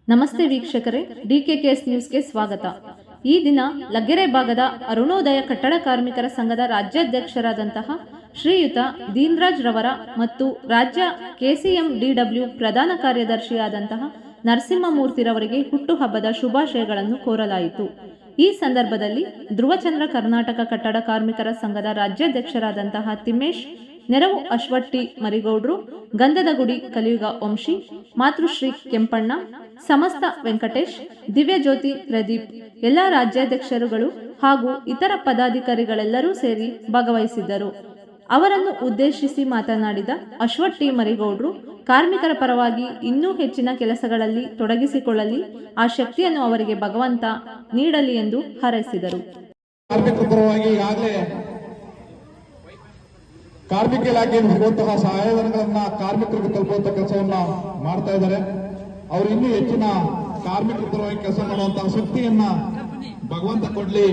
ನಮಸ್ತೆ ವೀಕ್ಷಕರೇ, ಡಿಕೆಕೆಎಸ್ ನ್ಯೂಸ್ಗೆ ಸ್ವಾಗತ. ಈ ದಿನ ಲಗ್ಗೆರೆ ಭಾಗದ ಅರುಣೋದಯ ಕಟ್ಟಡ ಕಾರ್ಮಿಕರ ಸಂಘದ ರಾಜ್ಯಾಧ್ಯಕ್ಷರಾದಂತಹ ಶ್ರೀಯುತ ದೀನ್ರಾಜ್ ರವರ ಮತ್ತು ರಾಜ್ಯ ಕೆಸಿಎಂಡಿಡಬ್ಲ್ಯೂ ಪ್ರಧಾನ ಕಾರ್ಯದರ್ಶಿಯಾದಂತಹ ನರಸಿಂಹಮೂರ್ತಿರವರಿಗೆ ಹುಟ್ಟುಹಬ್ಬದ ಶುಭಾಶಯಗಳನ್ನು ಕೋರಲಾಯಿತು. ಈ ಸಂದರ್ಭದಲ್ಲಿ ಧ್ರುವಚಂದ್ರ ಕರ್ನಾಟಕ ಕಟ್ಟಡ ಕಾರ್ಮಿಕರ ಸಂಘದ ರಾಜ್ಯಾಧ್ಯಕ್ಷರಾದಂತಹ ತಿಮ್ಮೇಶ್, ನೆರವು ಅಶ್ವಟ್ಟಿ ಮರಿಗೌಡ್ರು, ಗಂಧದಗುಡಿ ಕಲಿಯುಗ ವಂಶಿ, ಮಾತೃಶ್ರೀ ಕೆಂಪಣ್ಣ, ಸಮಸ್ತ ವೆಂಕಟೇಶ್, ದಿವ್ಯಜ್ಯೋತಿ ಪ್ರದೀಪ್, ಎಲ್ಲ ರಾಜ್ಯಾಧ್ಯಕ್ಷರುಗಳು ಹಾಗೂ ಇತರ ಪದಾಧಿಕಾರಿಗಳೆಲ್ಲರೂ ಸೇರಿ ಭಾಗವಹಿಸಿದ್ದರು. ಅವರನ್ನು ಉದ್ದೇಶಿಸಿ ಮಾತನಾಡಿದ ಅಶ್ವಟ್ಟಿ ಮರಿಗೌಡ್ರು, ಕಾರ್ಮಿಕರ ಪರವಾಗಿ ಇನ್ನೂ ಹೆಚ್ಚಿನ ಕೆಲಸಗಳಲ್ಲಿ ತೊಡಗಿಸಿಕೊಳ್ಳಲಿ, ಆ ಶಕ್ತಿಯನ್ನು ಅವರಿಗೆ ಭಗವಂತ ನೀಡಲಿ ಎಂದು ಹಾರೈಸಿದರು. ಕಾರ್ಮಿಕ ಇಲಾಖೆಯಿಂದ ಸಿಗುವಂತಹ ಸಹಾಯಧನಗಳನ್ನ ಕಾರ್ಮಿಕರಿಗೆ ತಲುಪುವಂತಹ ಕೆಲಸವನ್ನ ಮಾಡ್ತಾ ಇದ್ದಾರೆ. ಅವರು ಇನ್ನೂ ಹೆಚ್ಚಿನ ಕಾರ್ಮಿಕರ ಪರವಾಗಿ ಕೆಲಸ ಮಾಡುವಂತಹ ಶಕ್ತಿಯನ್ನ ಭಗವಂತ ಕೊಡ್ಲಿ.